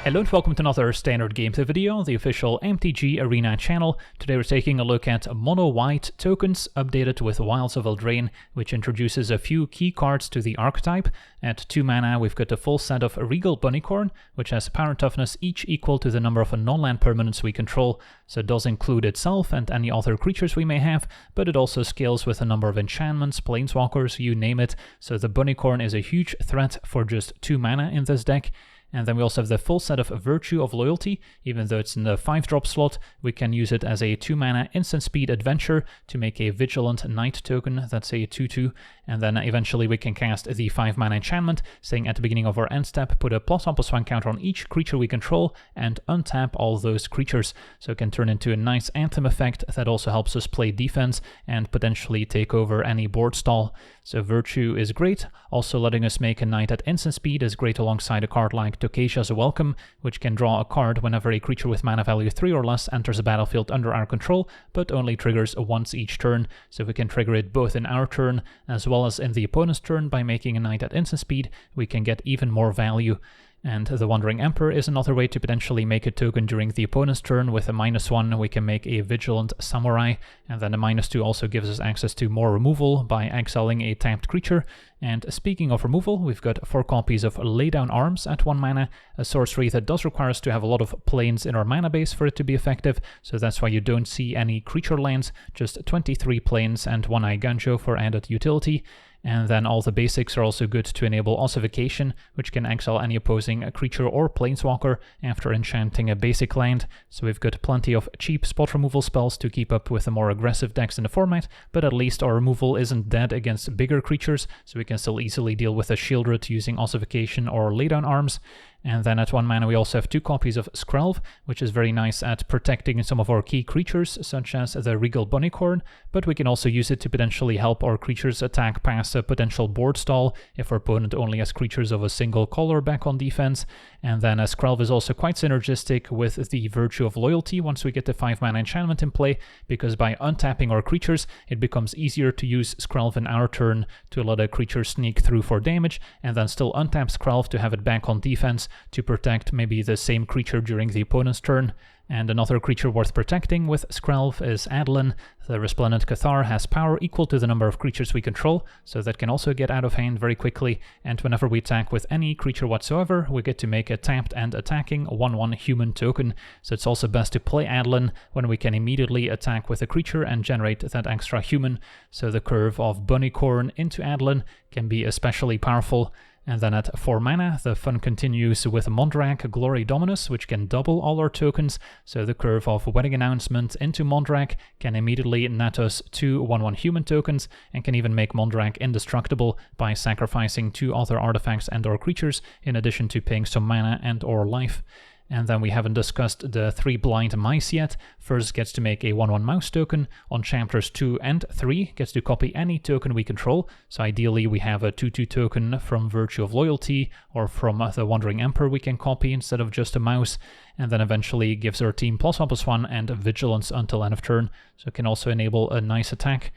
Hello and welcome to another Standard Games video on the official MTG Arena channel. Today we're taking a look at mono-white tokens updated with Wilds of Eldraine, which introduces a few key cards to the archetype. At 2 mana we've got a full set of Regal Bunnicorn, which has power and toughness each equal to the number of non-land permanents we control, so it does include itself and any other creatures we may have, but it also scales with a number of enchantments, planeswalkers, you name it, so the Bunnicorn is a huge threat for just 2 mana in this deck. And then we also have the full set of Virtue of Loyalty. Even though it's in the 5-drop slot, we can use it as a 2-mana instant speed adventure to make a Vigilant Knight token. That's a 2/2. And then eventually we can cast the 5-mana enchantment, saying at the beginning of our end step, put a +1/+1 counter on each creature we control and untap all those creatures. So it can turn into a nice Anthem effect that also helps us play defense and potentially take over any board stall. So Virtue is great. Also letting us make a Knight at instant speed is great alongside a card like Tokasia's Welcome, which can draw a card whenever a creature with mana value 3 or less enters a battlefield under our control, but only triggers once each turn. So we can trigger it both in our turn as well as in the opponent's turn by making a Knight at instant speed. We can get even more value. And the Wandering Emperor is another way to potentially make a token during the opponent's turn. With a -1 we can make a Vigilant Samurai, and then a -2 also gives us access to more removal by exiling a tapped creature. And speaking of removal, we've got 4 copies of Laydown Arms at 1 mana, a sorcery that does require us to have a lot of planes in our mana base for it to be effective, so that's why you don't see any creature lands, just 23 planes and 1 Eiganjo for added utility. And then all the basics are also good to enable Ossification, which can exile any opposing creature or planeswalker after enchanting a basic land. So we've got plenty of cheap spot removal spells to keep up with the more aggressive decks in the format, but at least our removal isn't dead against bigger creatures, so we can still easily deal with a Shieldred using Ossification or Laydown Arms. And then at 1 mana we also have 2 copies of Skrelv, which is very nice at protecting some of our key creatures, such as the Regal Bunnicorn, but we can also use it to potentially help our creatures attack past a potential board stall if our opponent only has creatures of a single color back on defense. And then Skrelv is also quite synergistic with the Virtue of Loyalty once we get the 5-mana enchantment in play, because by untapping our creatures, it becomes easier to use Skrelv in our turn to let a creature sneak through for damage, and then still untap Skrelv to have it back on defense to protect maybe the same creature during the opponent's turn. And another creature worth protecting with Skrelv is Adeline. The Resplendent Cathar has power equal to the number of creatures we control, so that can also get out of hand very quickly, and whenever we attack with any creature whatsoever, we get to make a tapped and attacking 1/1 human token. So it's also best to play Adeline when we can immediately attack with a creature and generate that extra human. So the curve of Bunnicorn into Adeline can be especially powerful. And then at 4 mana, the fun continues with Mondrak Glory Dominus, which can double all our tokens, so the curve of Wedding Announcement into Mondrak can immediately net us 2 1/1 human tokens, and can even make Mondrak indestructible by sacrificing 2 other artifacts and or creatures, in addition to paying some mana and or life. And then we haven't discussed the 3 blind mice yet. First gets to make a 1/1 mouse token. On chapters 2 and 3 gets to copy any token we control. So ideally we have a 2/2 token from Virtue of Loyalty or from the Wandering Emperor we can copy instead of just a mouse. And then eventually gives our team +1/+1 and Vigilance until end of turn. So it can also enable a nice attack.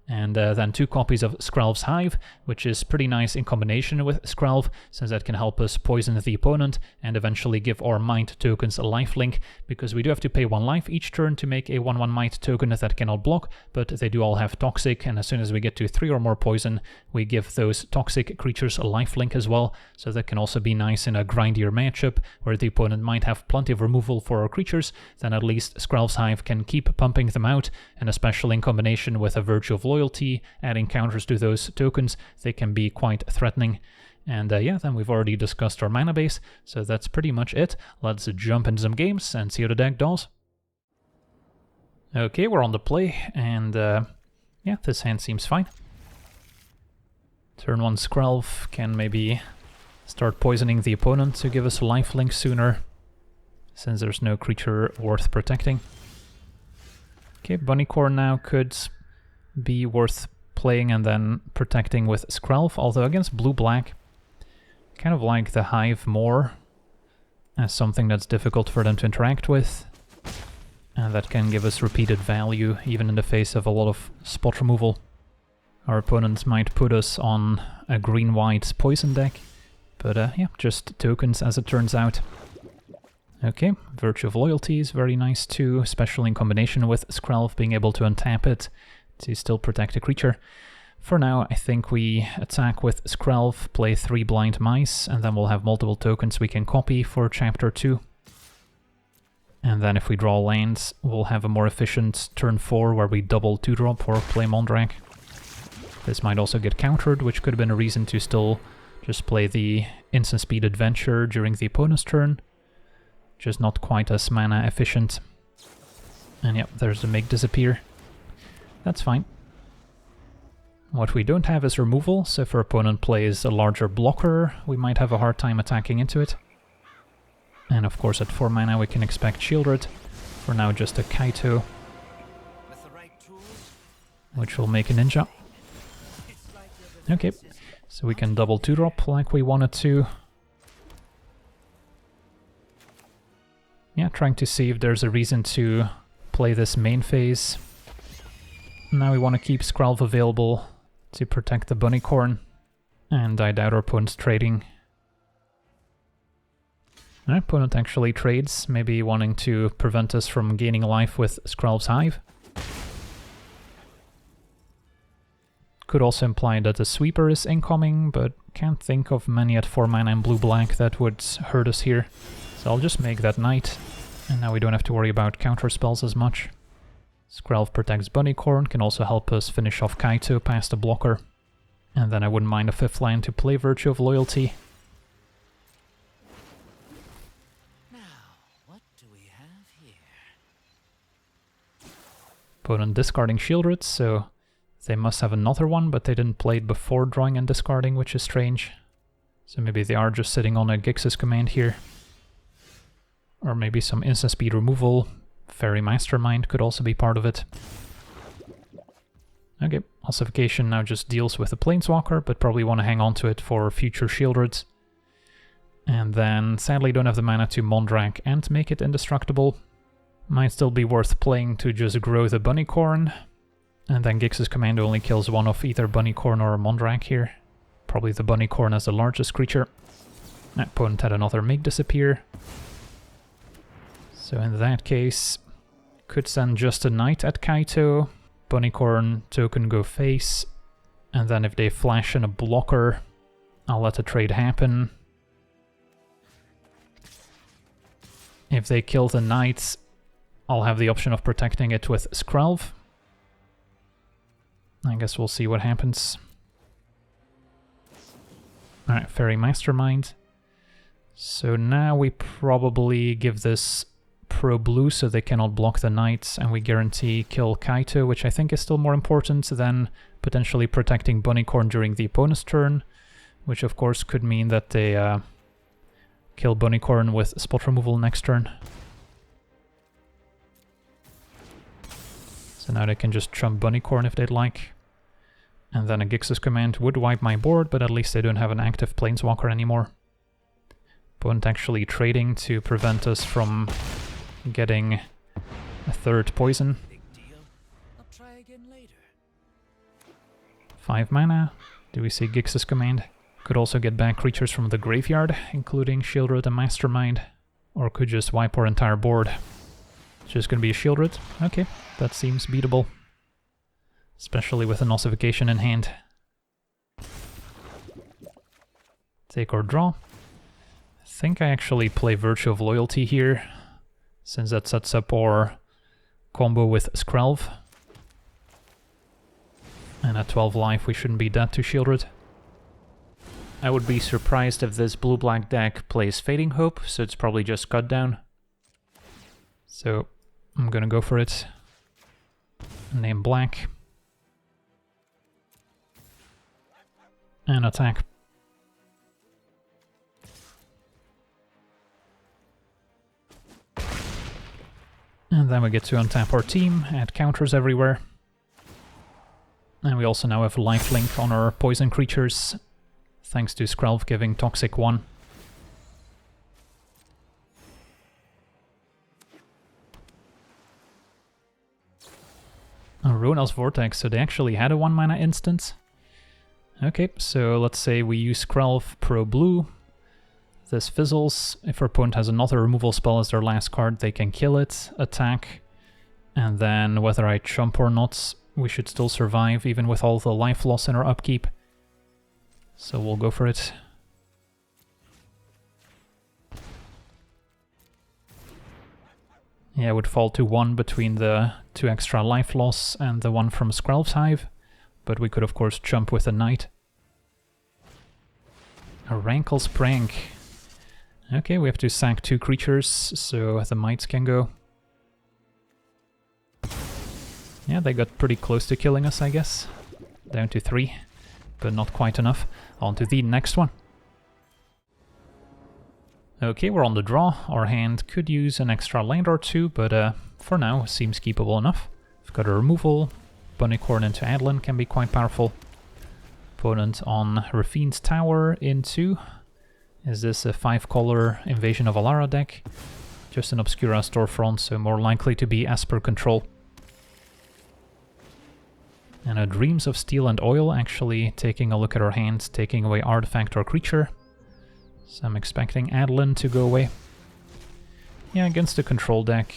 And then 2 copies of Skrelv's Hive, which is pretty nice in combination with Skrelv, since that can help us poison the opponent and eventually give our Mind tokens a lifelink, because we do have to pay 1 life each turn to make a 1/1 Might token that cannot block, but they do all have Toxic, and as soon as we get to 3 or more poison, we give those toxic creatures a lifelink as well, so that can also be nice in a grindier matchup, where the opponent might have plenty of removal for our creatures. Then at least Skrelv's Hive can keep pumping them out, and especially in combination with a Virtue of Loyalty, adding counters to those tokens, they can be quite threatening. And yeah, then we've already discussed our mana base, so that's pretty much it. Let's jump into some games and see how the deck does. Okay, we're on the play, and yeah, this hand seems fine. Turn 1 Skrelv can maybe start poisoning the opponent to give us a lifelink sooner, since there's no creature worth protecting. Okay, Bunnicorn now could be worth playing and then protecting with Skrelv, although against blue-black, kind of like the Hive more as something that's difficult for them to interact with, and that can give us repeated value even in the face of a lot of spot removal. Our opponents might put us on a green-white poison deck, but yeah, just tokens as it turns out. Okay, Virtue of Loyalty is very nice too, especially in combination with Skrelv being able to untap it to still protect a creature. For now, I think we attack with Skrelv, play 3 Blind Mice, and then we'll have multiple tokens we can copy for Chapter 2. And then if we draw lands, we'll have a more efficient turn 4 where we double 2-drop or play Mondrak. This might also get countered, which could have been a reason to still just play the instant speed adventure during the opponent's turn. Just not quite as mana efficient. And yep, there's the Make Disappear. That's fine. What we don't have is removal, so if our opponent plays a larger blocker, we might have a hard time attacking into it. And of course at 4 mana we can expect Shieldred. For now just a Kaito, which will make a Ninja. Okay, so we can double 2-drop like we wanted to. Yeah, trying to see if there's a reason to play this main phase. Now we want to keep Skrelv available to protect the Bunnicorn, and I doubt our opponent's trading. Our opponent actually trades, maybe wanting to prevent us from gaining life with Skrelv's Hive. Could also imply that the Sweeper is incoming, but can't think of many at 4 mana and blue-black that would hurt us here. So I'll just make that Knight, and now we don't have to worry about counter spells as much. Skrelv protects Bunnicorn, can also help us finish off Kaito past the blocker. And then I wouldn't mind a 5th land to play Virtue of Loyalty. Now, what do we have here? Opponent discarding Shieldred, so they must have another one, but they didn't play it before drawing and discarding, which is strange. So maybe they are just sitting on a Gix's Command here. Or maybe some instant speed removal. Fairy Mastermind could also be part of it. Okay, Ossification now just deals with the Planeswalker, but probably want to hang on to it for future Shieldreds. And then, sadly, don't have the mana to Mondrak and make it indestructible. Might still be worth playing to just grow the Bunnicorn. And then Gix's Command only kills one of either Bunnicorn or Mondrak here. Probably the Bunnicorn as the largest creature. Opponent had another Make Disappear. So in that case, could send just a Knight at Kaito, Bunnicorn token go face, and then if they flash in a blocker, I'll let the trade happen. If they kill the Knight, I'll have the option of protecting it with Skrelv. I guess we'll see what happens. Alright, Fairy Mastermind. So now we probably give this pro-blue so they cannot block the Knights, and we guarantee kill Kaito, which I think is still more important than potentially protecting Bunnicorn during the opponent's turn, which of course could mean that they kill Bunnicorn with spot removal next turn. So now they can just chump Bunnicorn if they'd like. And then a Gix's Command would wipe my board, but at least they don't have an active Planeswalker anymore. Opponent actually trading to prevent us from getting a 3rd poison. Big deal. I'll try again later. 5 mana. Do we see Gix's Command? Could also get back creatures from the graveyard, including Shieldred and Mastermind. Or could just wipe our entire board. It's just gonna be a Shieldred. Okay, that seems beatable. Especially with an Ossification in hand. Take or draw. I think I actually play Virtue of Loyalty here, since that sets up our combo with Skrelv. And at 12 life we shouldn't be dead to Shieldred. I would be surprised if this blue-black deck plays Fading Hope, so it's probably just cut down. So I'm gonna go for it. Name black. And attack. And then we get to untap our team, add counters everywhere. And we also now have lifelink on our poison creatures, thanks to Skrelv giving Toxic 1. Ronal's Vortex, so they actually had a 1 mana instant. Okay, so let's say we use Skrelv pro blue, This fizzles. If our opponent has another removal spell as their last card, they can kill it, attack, and then whether I chump or not, we should still survive even with all the life loss in our upkeep. So we'll go for it. Yeah, it would fall to 1 between the 2 extra life loss and the 1 from Skrelv's Hive, but we could of course chump with a knight. A Rankle's Prank. Okay, we have to sack 2 creatures, so the mites can go. Yeah, they got pretty close to killing us, I guess. Down to 3, but not quite enough. On to the next one. Okay, we're on the draw. Our hand could use an extra land or 2, but for now seems keepable enough. We've got a removal. Bunnicorn into Adlin can be quite powerful. Opponent on Rafine's Tower into... Is this a 5-color Invasion of Alara deck? Just an Obscura storefront, so more likely to be Esper control. And a Dreams of Steel and Oil, actually taking a look at our hand, taking away artifact or creature. So I'm expecting Adlin to go away. Yeah, against the control deck.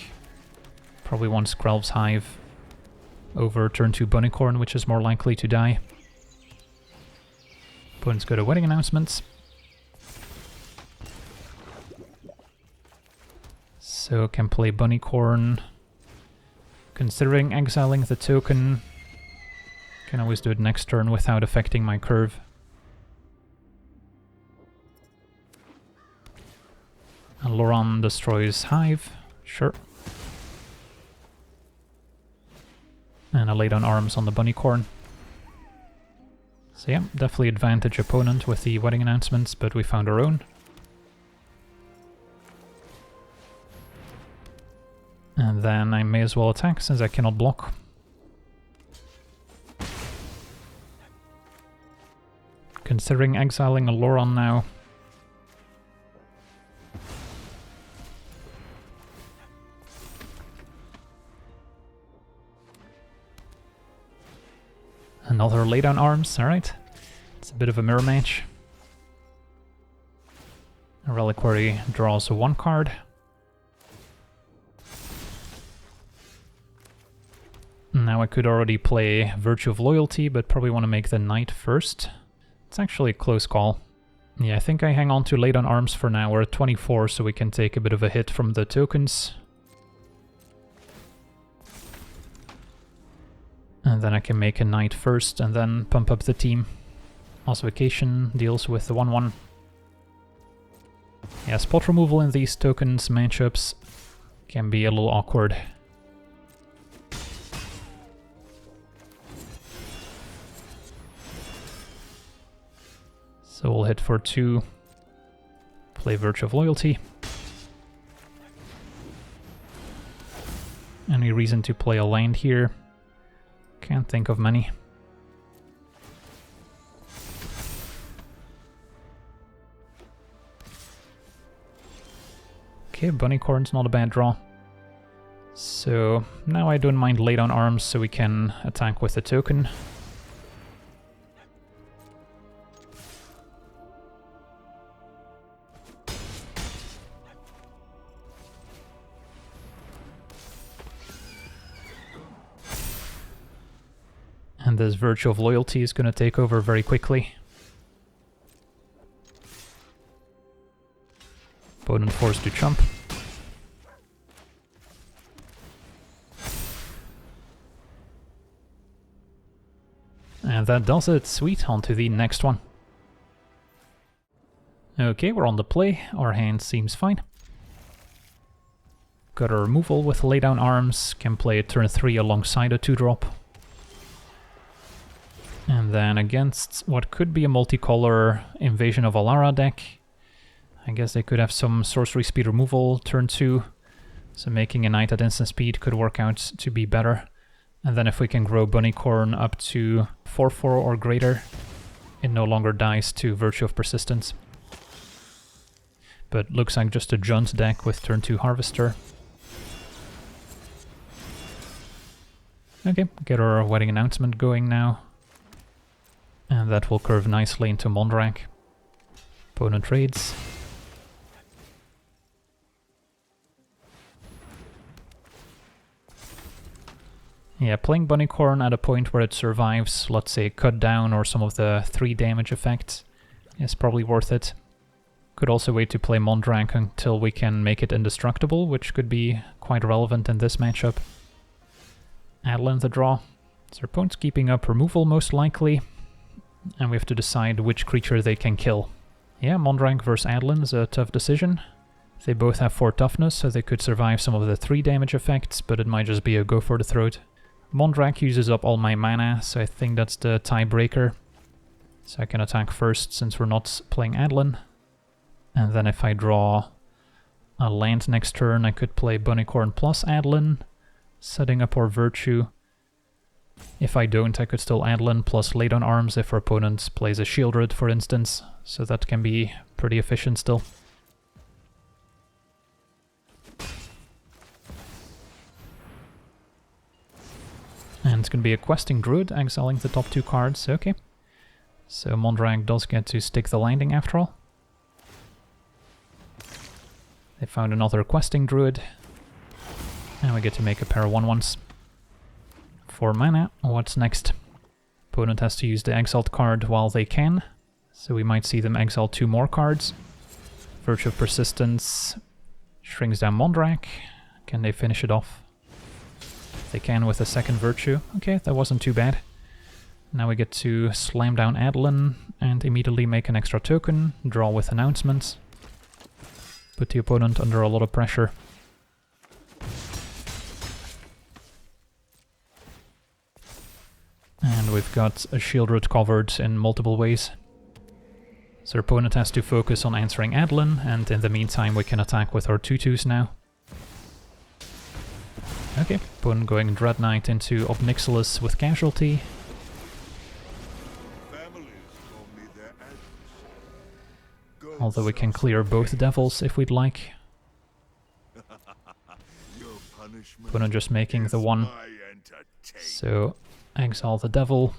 Probably want Skrelv's Hive over turn 2 Bunnicorn, which is more likely to die. Opponent's got a wedding announcement. So can play Bunnicorn. Considering exiling the token, can always do it next turn without affecting my curve. And Loran destroys Hive, sure. And I lay down arms on the Bunnicorn. So yeah, definitely advantage opponent with the wedding announcements, but we found our own. And then I may as well attack since I cannot block. Considering exiling a Loran now. Another laydown arms, alright. It's a bit of a mirror match. A Reliquary draws 1 card. Now I could already play Virtue of Loyalty, but probably want to make the Knight first. It's actually a close call. Yeah, I think I hang on to laydown arms for now. We're at 24, so we can take a bit of a hit from the tokens. And then I can make a Knight first and then pump up the team. Ossification deals with the 1/1. Yeah, spot removal in these tokens matchups can be a little awkward. So we'll hit for 2, play Virtue of Loyalty. Any reason to play a land here? Can't think of many. Okay, Bunnicorn's not a bad draw. So now I don't mind lay down arms so we can attack with the token. And this Virtue of Loyalty is going to take over very quickly. Opponent forced to chump. And that does it. Sweet, on to the next one. Okay, we're on the play. Our hand seems fine. Got a removal with laydown arms. Can play a turn 3 alongside a 2-drop. And then against what could be a multicolor Invasion of Alara deck, I guess they could have some sorcery speed removal turn 2, so making a knight at instant speed could work out to be better. And then if we can grow Bunnicorn up to 4/4 or greater, it no longer dies to Virtue of Persistence. But looks like just a Junt deck with turn 2 Harvester. Okay, get our wedding announcement going now. And that will curve nicely into Mondrak. Opponent trades. Yeah, playing Bunnicorn at a point where it survives, let's say, cut down or some of the 3 damage effects is probably worth it. Could also wait to play Mondrak until we can make it indestructible, which could be quite relevant in this matchup. Adeline the draw. So our opponent's keeping up removal most likely, and we have to decide which creature they can kill. Yeah, Mondrak versus Adeline is a tough decision. They both have 4 toughness, so they could survive some of the 3 damage effects, but it might just be a go for the throat. Mondrak uses up all my mana, so I think that's the tiebreaker. So I can attack first since we're not playing Adeline. And then if I draw a land next turn, I could play Bunnicorn plus Adeline, setting up our Virtue. If I don't, I could still Adeline plus Lay Down Arms if our opponent plays a Shieldred, for instance. So that can be pretty efficient still. And it's going to be a Questing Druid, exiling the top 2 cards. Okay. So Mondrak does get to stick the landing after all. They found another Questing Druid. And we get to make a pair of 1/1s. 4 mana. What's next? Opponent has to use the exiled card while they can. So we might see them exile 2 more cards. Virtue of Persistence shrinks down Mondrak. Can they finish it off? They can with a second Virtue. Okay, that wasn't too bad. Now we get to slam down Adeline and immediately make an extra token, draw with announcements. Put the opponent under a lot of pressure. And we've got a Shieldred covered in multiple ways. So our opponent has to focus on answering Adeline, and in the meantime we can attack with our 2/2s now. Okay, opponent going Dread Knight into Obnixilis with casualty. Although we can clear both devils if we'd like. Opponent just making the 1. So exile the devil.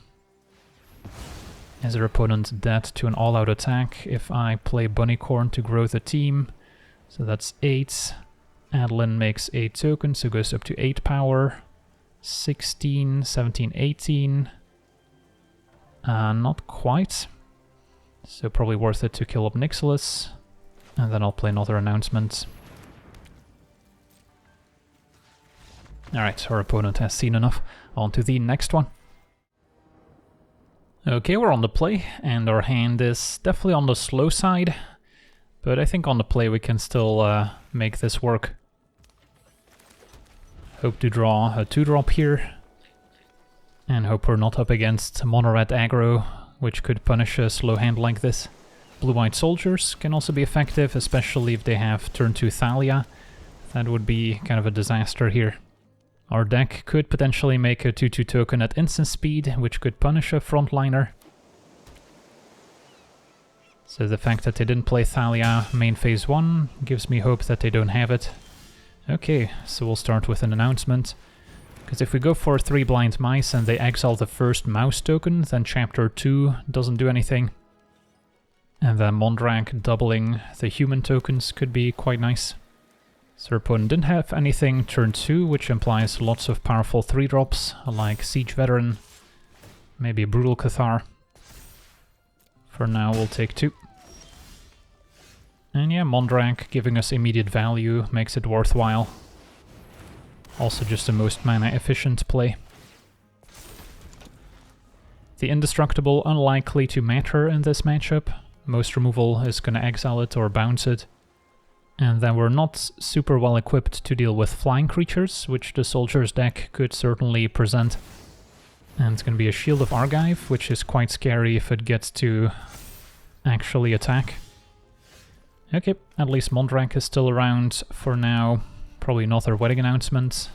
Is our opponent dead to an all-out attack if I play Bunnicorn to grow the team? So that's 8. Adeline makes 8 tokens, so goes up to 8 power. 16, 17, 18. Not quite. So probably worth it to kill Obnixilis. And then I'll play another announcement. Alright, our opponent has seen enough. On to the next one. Okay, we're on the play, and our hand is definitely on the slow side. But I think on the play we can still make this work. Hope to draw a 2-drop here. And hope we're not up against mono-red aggro, which could punish a slow hand like this. Blue-white soldiers can also be effective, especially if they have turn 2 Thalia. That would be kind of a disaster here. Our deck could potentially make a 2/2 token at instant speed, which could punish a frontliner. So the fact that they didn't play Thalia main phase 1 gives me hope that they don't have it. Okay, so we'll start with an announcement. Because if we go for 3 blind mice and they exile the first mouse token, then chapter 2 doesn't do anything. And then Mondrak doubling the human tokens could be quite nice. So our opponent didn't have anything turn 2, which implies lots of powerful 3-drops, like Siege Veteran, maybe a Brutal Cathar. For now we'll take 2. And yeah, Mondrak giving us immediate value makes it worthwhile. Also just the most mana efficient play. The Indestructible unlikely to matter in this matchup. Most removal is going to exile it or bounce it. And then we're not super well equipped to deal with flying creatures, which the Soldier's deck could certainly present. And it's going to be a Shield of Argive, which is quite scary if it gets to actually attack. Okay, at least Mondrak is still around for now. Probably another wedding announcement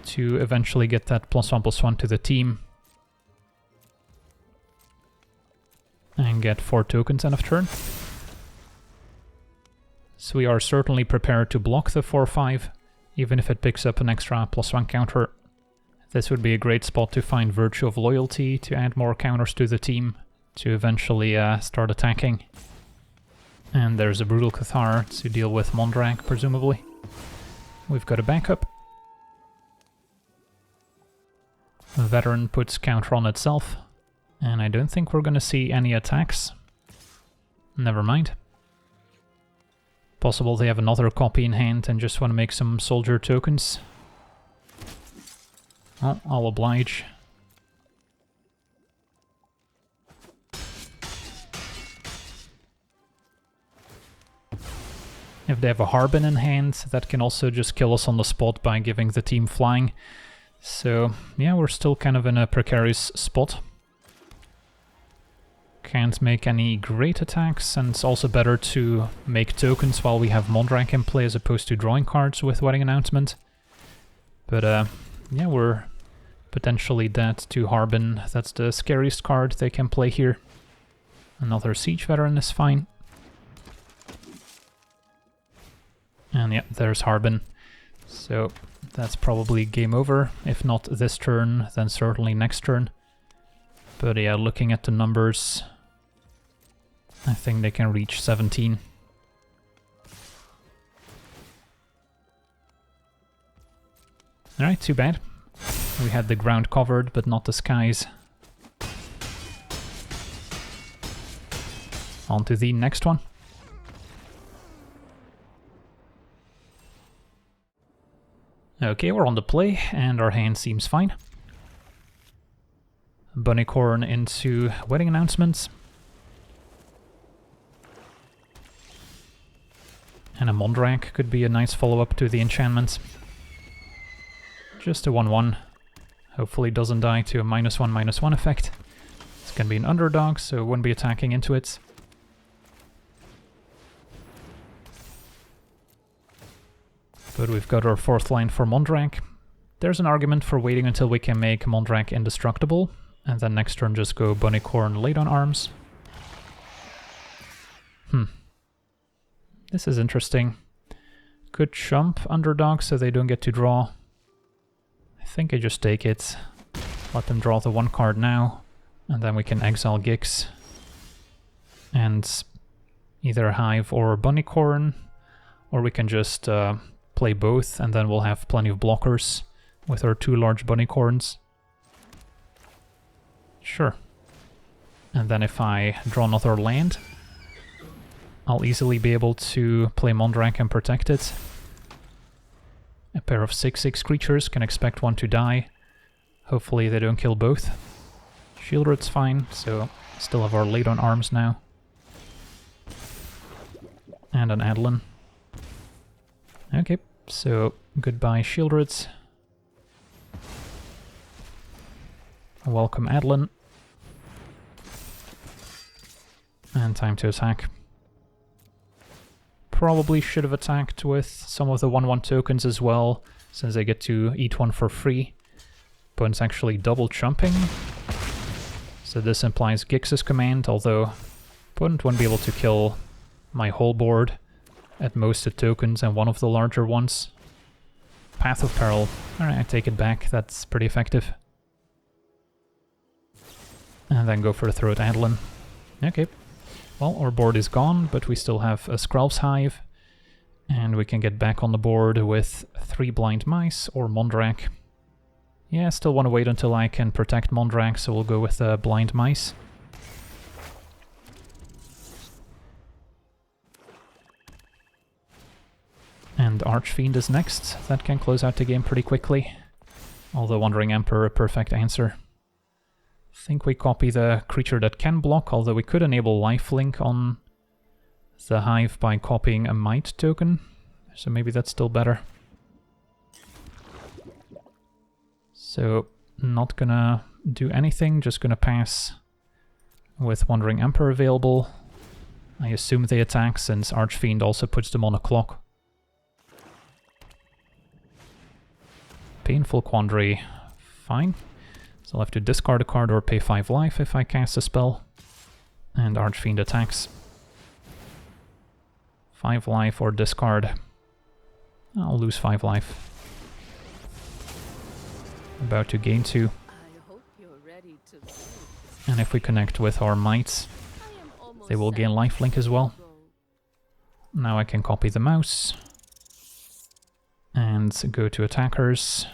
to eventually get that +1/+1 to the team. And get 4 tokens end of turn. So we are certainly prepared to block the 4/5, even if it picks up an extra +1 counter. This would be a great spot to find Virtue of Loyalty to add more counters to the team, to eventually start attacking. And there's a Brutal Cathar to deal with Mondrak, presumably. We've got a backup. Veteran puts counter on itself, and I don't think we're gonna see any attacks. Never mind. Possible they have another copy in hand and just want to make some soldier tokens. Well, I'll oblige. If they have a Harbin in hand, that can also just kill us on the spot by giving the team flying. So, yeah, we're still kind of in a precarious spot. Can't make any great attacks, and it's also better to make tokens while we have Mondrak in play as opposed to drawing cards with Wedding Announcement. But yeah, we're potentially dead to Harbin. That's the scariest card they can play here. Another Siege Veteran is fine. And yeah, there's Harbin. So that's probably game over. If not this turn, then certainly next turn. But yeah, looking at the numbers, I think they can reach 17. Alright, too bad. We had the ground covered, but not the skies. On to the next one. Okay, we're on the play, and our hand seems fine. Bunnicorn into Wedding Announcements. And a Mondrak could be a nice follow-up to the enchantments. Just a 1/1. Hopefully doesn't die to a -1/-1 effect. It's gonna be an underdog, so it won't be attacking into it. But we've got our 4th line for Mondrak. There's an argument for waiting until we can make Mondrak indestructible, and then next turn just go Bunnicorn late on arms. This is interesting. Could chump underdog so they don't get to draw. I think I just take it. Let them draw the 1 card now, and then we can exile Gix. And either Hive or Bunnicorn, or we can just play both, and then we'll have plenty of blockers with our 2 large Bunnicorns. Sure. And then if I draw another land, I'll easily be able to play Mondrak and protect it. A pair of 6/6 creatures can expect one to die. Hopefully they don't kill both. Shieldred's fine, so still have our late on arms now. And an Adeline. Okay, so goodbye Shieldreds. Welcome Adeline. And time to attack. Probably should have attacked with some of the 1/1 tokens as well, since they get to eat one for free. Opponent's actually double chumping. So this implies Gix's command, although opponent won't be able to kill my whole board. At most the tokens and one of the larger ones. Path of Peril. Alright, I take it back, that's pretty effective. And then go for the throat Adeline. Okay. Well, our board is gone, but we still have a Skrelv's Hive. And we can get back on the board with 3 Blind Mice or Mondrak. Yeah, I still want to wait until I can protect Mondrak, so we'll go with Blind Mice. And Archfiend is next. That can close out the game pretty quickly. Although Wandering Emperor, a perfect answer. I think we copy the creature that can block, although we could enable lifelink on the Hive by copying a Might token. So maybe that's still better. So, not gonna do anything, just gonna pass with Wandering Emperor available. I assume they attack since Archfiend also puts them on a clock. Painful Quandary. Fine. So I'll have to discard a card or pay 5 life if I cast a spell. And Archfiend attacks. 5 life or discard. I'll lose 5 life. About to gain 2. And if we connect with our mites, they will gain lifelink as well. Now I can copy the mouse. And go to attackers.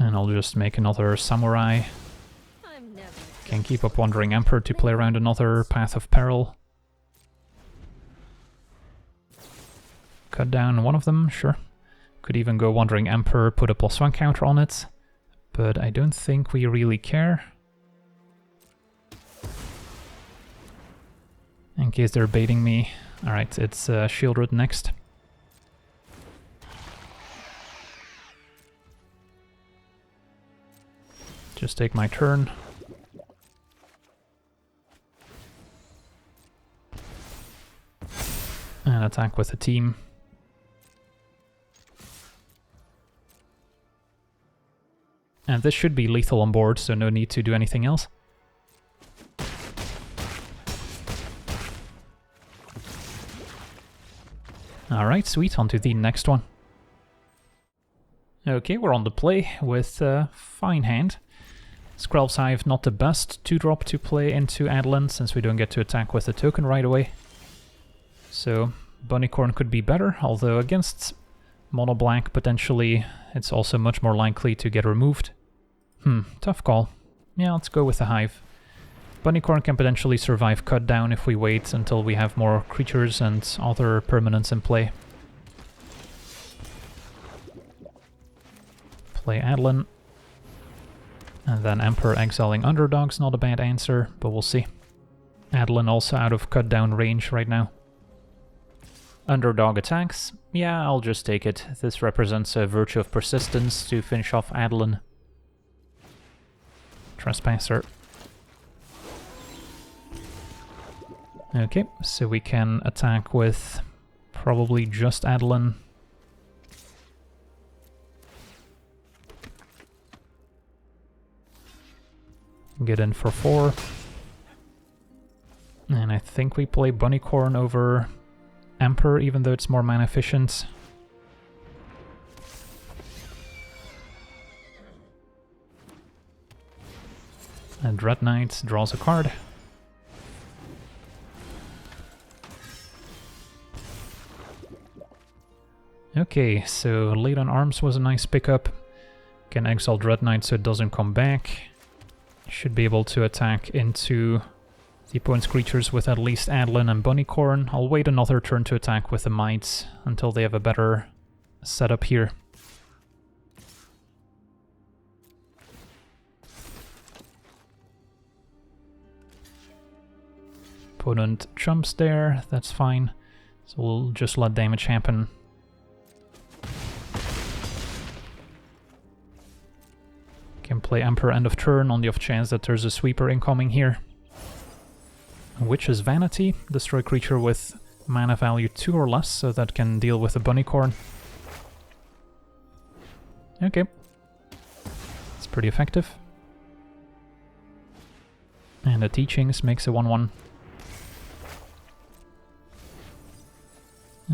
And I'll just make another samurai. I'm never Can keep up Wandering Emperor to play around another Path of Peril. Cut down one of them, sure. Could even go Wandering Emperor, put a +1 counter on it. But I don't think we really care. In case they're baiting me. Alright, it's Shieldred next. Just take my turn. And attack with the team. And this should be lethal on board, so no need to do anything else. Alright, sweet, on to the next one. Okay, we're on the play with a fine hand. Skrelv's Hive, not the best 2-drop to play into Adeline, since we don't get to attack with the token right away. So, Bunnicorn could be better, although against mono black, potentially, it's also much more likely to get removed. Tough call. Yeah, let's go with the Hive. Bunnicorn can potentially survive cut down if we wait until we have more creatures and other permanents in play. Play Adeline. And then Emperor exiling Underdog's not a bad answer, but we'll see. Adeline also out of cut down range right now. Underdog attacks. Yeah, I'll just take it. This represents a Virtue of Persistence to finish off Adeline. Trespasser. Okay, so we can attack with probably just Adeline. Get in for 4. And I think we play Bunnicorn over Emperor, even though it's more mana efficient. And Dread Knight draws a card. Okay, so Late on Arms was a nice pickup. Can exile Dread Knight so it doesn't come back. Should be able to attack into the opponent's creatures with at least Adeline and Bunnicorn. I'll wait another turn to attack with the Mites until they have a better setup here. Opponent jumps there, that's fine. So we'll just let damage happen. Can play Emperor end of turn on the off chance that there's a sweeper incoming here. Witch's Vanity, destroy creature with mana value 2 or less, so that can deal with the Bunnicorn. Okay. It's pretty effective. And the Teachings makes a 1/1.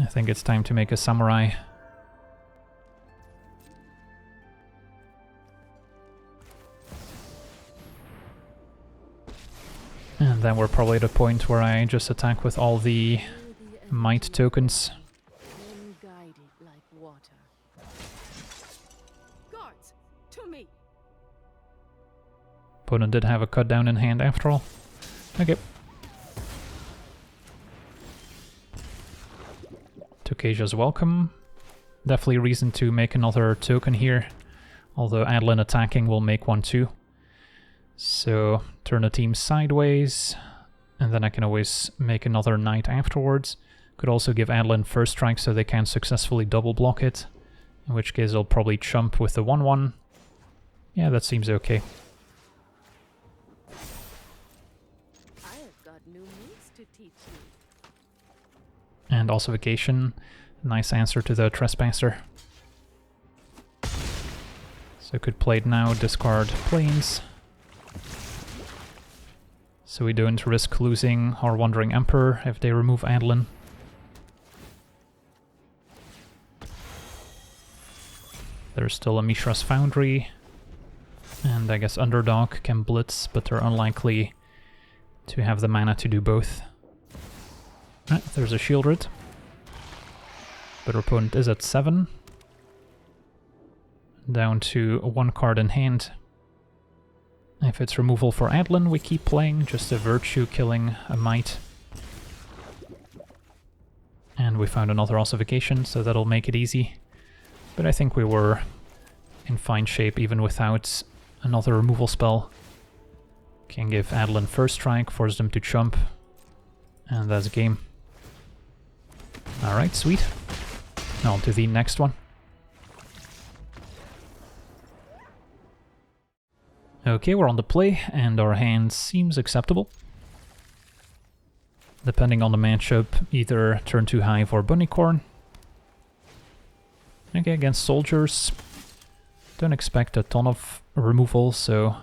I think it's time to make a Samurai. And then we're probably at a point where I just attack with all the Might tokens. Guards, to me. Opponent did have a cut down in hand after all. Okay. Tokasia's welcome. Definitely reason to make another token here. Although Adeline attacking will make one too. So turn the team sideways, and then I can always make another knight afterwards. Could also give Adeline first strike so they can successfully double block it, in which case I'll probably chump with the 1/1. Yeah, that seems okay. I have got new moves to teach you. And Ossification, nice answer to the Trespasser. So could play it now, discard Plains. So we don't risk losing our Wandering Emperor if they remove Adeline. There's still a Mishra's Foundry. And I guess Underdog can blitz, but they're unlikely to have the mana to do both. Ah, there's a Shieldred. But our opponent is at 7. down to 1 card in hand. If it's removal for Adlin, we keep playing, just a Virtue killing a Might. And we found another Ossification, so that'll make it easy. But I think we were in fine shape even without another removal spell. Can give Adlin first strike, force them to chump, and that's game. Alright, sweet. On to the next one. Okay, we're on the play, and our hand seems acceptable. Depending on the matchup, either turn 2 Hive or Bunnicorn. Okay, against soldiers, don't expect a ton of removal, so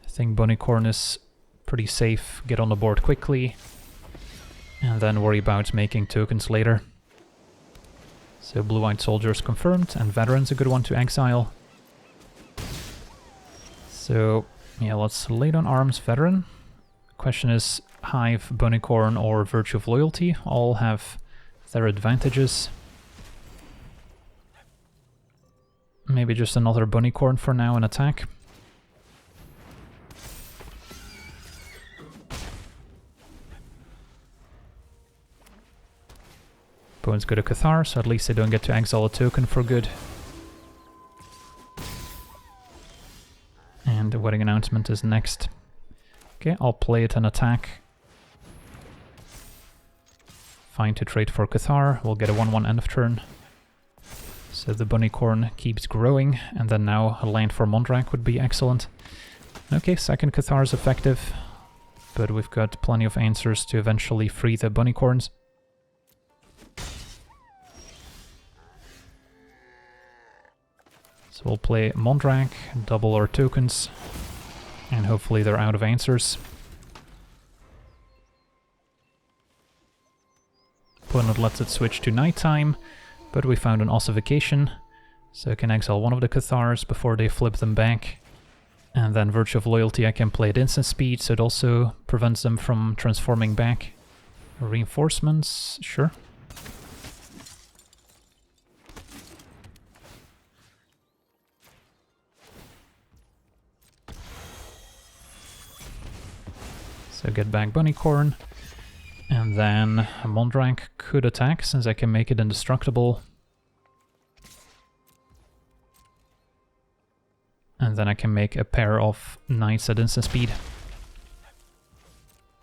I think Bunnicorn is pretty safe. Get on the board quickly, and then worry about making tokens later. So blue-white soldiers confirmed, and Veteran's a good one to exile. So yeah, let's lay down arms, Veteran. Question is Hive, Bunnicorn, or Virtue of Loyalty. All have their advantages. Maybe just another Bunnicorn for now in attack. Opponent's got a Cathar, so at least they don't get to exile a token for good. And the Wedding Announcement is next. Okay, I'll play it and attack. Fine to trade for Cathar, we'll get a 1/1 end of turn. So the Bunnicorn keeps growing, and then now a land for Mondrak would be excellent. Okay, second Cathar is effective, but we've got plenty of answers to eventually free the Bunnicorns. So we'll play Mondrak, double our tokens, and hopefully they're out of answers. Opponent lets it switch to nighttime, but we found an Ossification, so I can exile one of the Cathars before they flip them back. And then Virtue of Loyalty I can play at instant speed, so it also prevents them from transforming back. Reinforcements, sure. So get back Bunnicorn, and then Mondrak could attack since I can make it indestructible. And then I can make a pair of Knights at instant speed.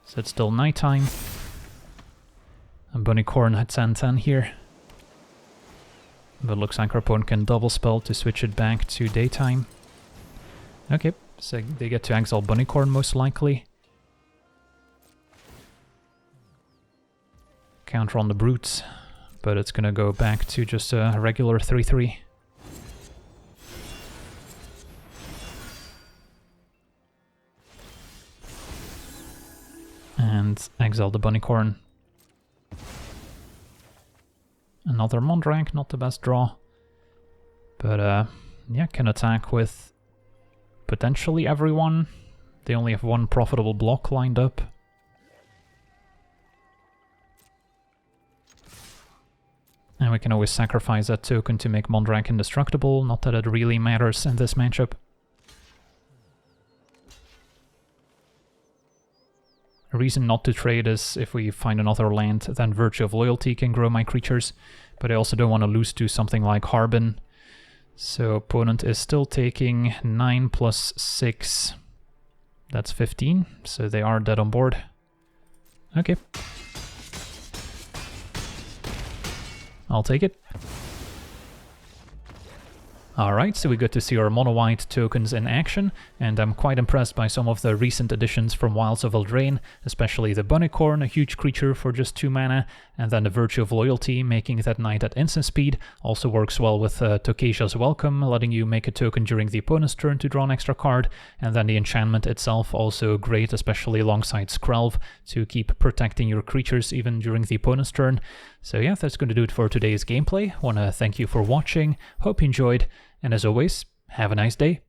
So it's still nighttime. And Bunnicorn had 10/10 here. But looks like our opponent can double spell to switch it back to daytime. Okay, so they get to exile Bunnicorn most likely. Counter on the Brutes, but it's gonna go back to just a regular 3/3. And exile the Bunnicorn. Another Mondrak, not the best draw. But yeah, can attack with potentially everyone. They only have one profitable block lined up. And we can always sacrifice that token to make Mondrak indestructible, not that it really matters in this matchup. A reason not to trade is if we find another land, then Virtue of Loyalty can grow my creatures, but I also don't want to lose to something like Harbin. So opponent is still taking 9 plus 6. That's 15, so they are dead on board. Okay. I'll take it. Alright, so we got to see our mono-white tokens in action, and I'm quite impressed by some of the recent additions from Wilds of Eldraine, especially the Bunnicorn, a huge creature for just 2 mana, and then the Virtue of Loyalty, making that knight at instant speed. Also works well with Tokasia's Welcome, letting you make a token during the opponent's turn to draw an extra card, and then the enchantment itself also great, especially alongside Skrelv, to keep protecting your creatures even during the opponent's turn. So yeah, that's going to do it for today's gameplay. Want to thank you for watching, hope you enjoyed, and as always, have a nice day.